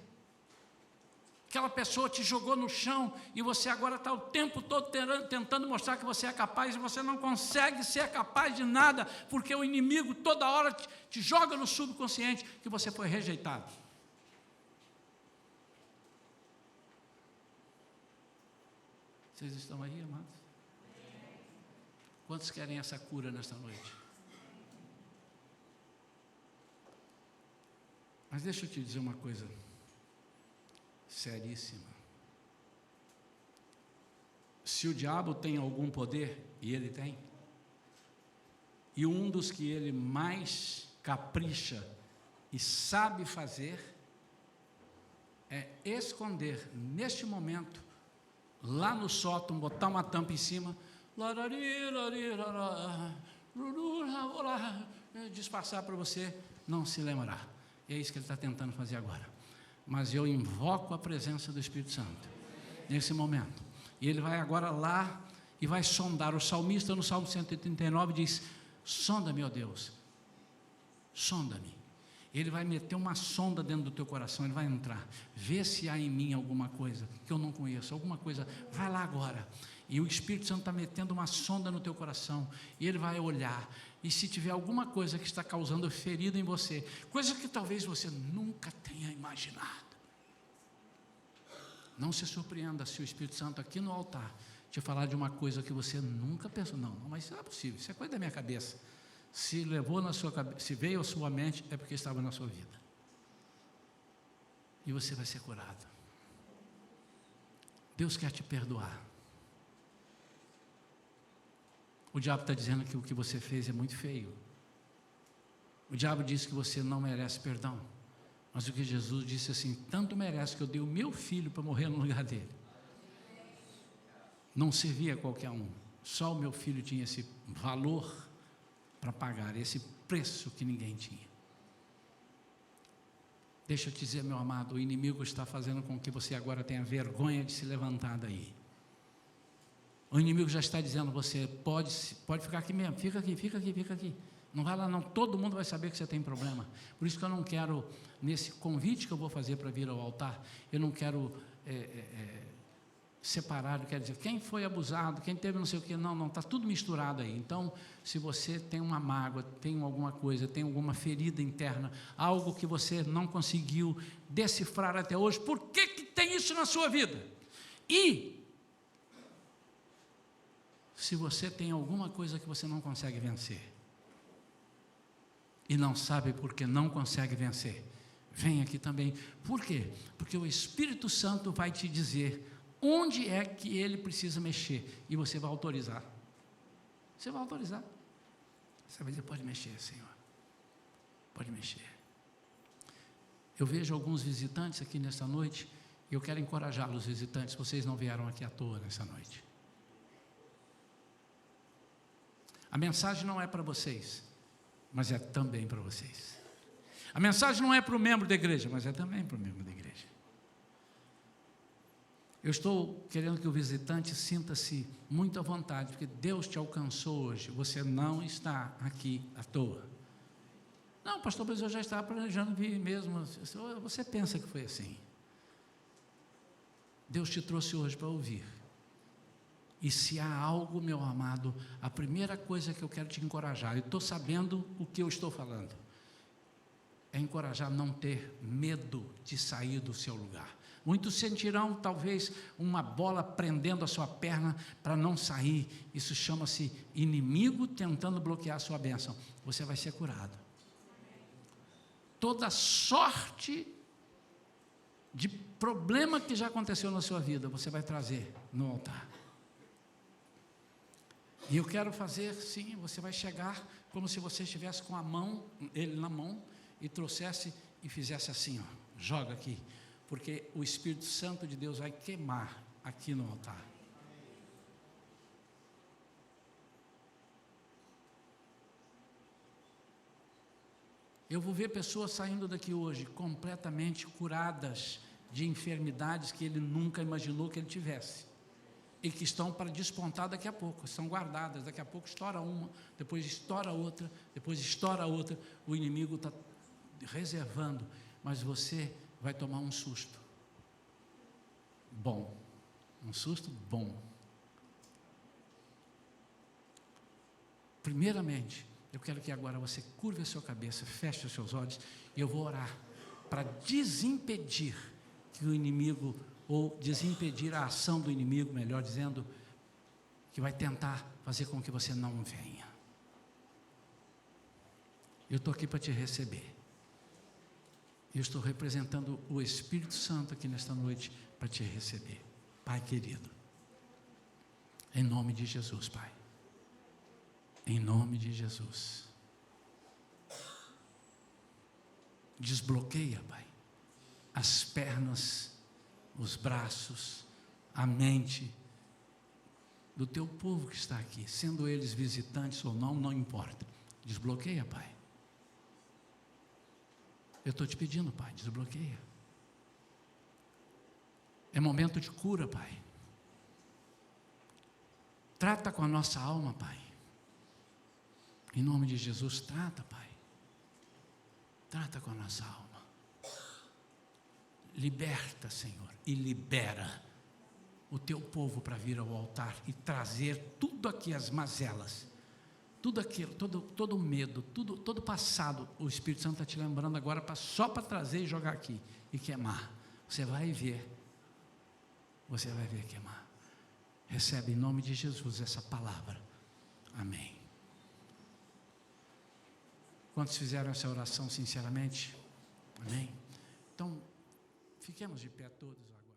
Aquela pessoa te jogou no chão, e você agora está o tempo todo tentando mostrar que você é capaz, e você não consegue ser capaz de nada, porque o inimigo toda hora te joga no subconsciente que você foi rejeitado. Vocês estão aí, amados? Quantos querem essa cura nesta noite? Mas deixa eu te dizer uma coisa seríssima. Se o diabo tem algum poder, e ele tem, e um dos que ele mais capricha e sabe fazer, é esconder neste momento, lá no sótão, botar uma tampa em cima, disfarçar para você não se lembrar. É isso que ele está tentando fazer agora. Mas eu invoco a presença do Espírito Santo nesse momento, e ele vai agora lá e vai sondar. O salmista no Salmo 139 diz, sonda-me, ó Deus, sonda-me. Ele vai meter uma sonda dentro do teu coração, ele vai entrar, vê se há em mim alguma coisa que eu não conheço, alguma coisa, vai lá agora. E o Espírito Santo está metendo uma sonda no teu coração, e ele vai olhar, e se tiver alguma coisa que está causando ferida em você, coisa que talvez você nunca tenha imaginado, não se surpreenda se o Espírito Santo aqui no altar te falar de uma coisa que você nunca pensou, não, mas isso não é possível, isso é coisa da minha cabeça. Se levou na sua cabeça, se veio à sua mente, é porque estava na sua vida. E você vai ser curado. Deus quer te perdoar. O diabo está dizendo que o que você fez é muito feio. O diabo disse que você não merece perdão. Mas o que Jesus disse assim, tanto merece que eu dei o meu filho para morrer no lugar dele. Não servia a qualquer um. Só o meu filho tinha esse valor para pagar, esse preço que ninguém tinha. Deixa eu te dizer, meu amado, o inimigo está fazendo com que você agora tenha vergonha de se levantar daí. O inimigo já está dizendo, você pode ficar aqui mesmo, fica aqui. Não vai lá não, todo mundo vai saber que você tem problema. Por isso que eu não quero, nesse convite que eu vou fazer para vir ao altar, eu não quero separado, quer dizer, quem foi abusado, quem teve não sei o que, não, está tudo misturado aí. Então, se você tem uma mágoa, tem alguma coisa, tem alguma ferida interna, algo que você não conseguiu decifrar até hoje, por que tem isso na sua vida? E, se você tem alguma coisa que você não consegue vencer, e não sabe por que não consegue vencer, vem aqui também. Por quê? Porque o Espírito Santo vai te dizer onde é que ele precisa mexer, e você vai autorizar. Você vai autorizar. Você vai dizer, pode mexer, Senhor. Pode mexer. Eu vejo alguns visitantes aqui nesta noite, e eu quero encorajá-los, visitantes, vocês não vieram aqui à toa nessa noite. A mensagem não é para vocês, mas é também para vocês. A mensagem não é para o membro da igreja, mas é também para o membro da igreja. Eu estou querendo que o visitante sinta-se muito à vontade, porque Deus te alcançou hoje, você não está aqui à toa. Não, pastor, mas eu já estava planejando vir mesmo. Você pensa que foi assim? Deus te trouxe hoje para ouvir. E se há algo, meu amado, a primeira coisa que eu quero te encorajar, eu estou sabendo o que eu estou falando, é encorajar a não ter medo de sair do seu lugar. Muitos sentirão talvez uma bola prendendo a sua perna para não sair. Isso chama-se inimigo tentando bloquear a sua bênção. Você vai ser curado. Toda sorte de problema que já aconteceu na sua vida, você vai trazer no altar. E eu quero fazer, sim, você vai chegar como se você estivesse com a mão, ele na mão, e trouxesse e fizesse assim, ó, joga aqui, porque o Espírito Santo de Deus vai queimar aqui no altar. Eu vou ver pessoas saindo daqui hoje completamente curadas de enfermidades que ele nunca imaginou que ele tivesse, e que estão para despontar daqui a pouco, são guardadas, daqui a pouco estoura uma, depois estoura outra, depois estoura outra, o inimigo está reservando, mas você vai tomar um susto bom, um susto bom. Primeiramente, eu quero que agora você curve a sua cabeça, feche os seus olhos, e eu vou orar para desimpedir que o inimigo, ou desimpedir a ação do inimigo, melhor dizendo, que vai tentar fazer com que você não venha. Eu estou aqui para te receber. Eu estou representando o Espírito Santo aqui nesta noite para te receber. Pai querido, em nome de Jesus, Pai. Em nome de Jesus. Desbloqueia, Pai, as pernas, os braços, a mente do teu povo que está aqui, sendo eles visitantes ou não, não importa. Desbloqueia, Pai. Eu estou te pedindo, Pai, desbloqueia. É momento de cura, Pai. Trata com a nossa alma, Pai. Em nome de Jesus, trata, Pai. Trata com a nossa alma. Liberta, Senhor, e libera o teu povo para vir ao altar e trazer tudo aqui, as mazelas, tudo aquilo, todo o medo, todo o passado, o Espírito Santo está te lembrando agora só para trazer e jogar aqui e queimar. Você vai ver queimar. Recebe em nome de Jesus essa palavra. Amém. Quantos fizeram essa oração sinceramente? Amém? Então, fiquemos de pé todos agora.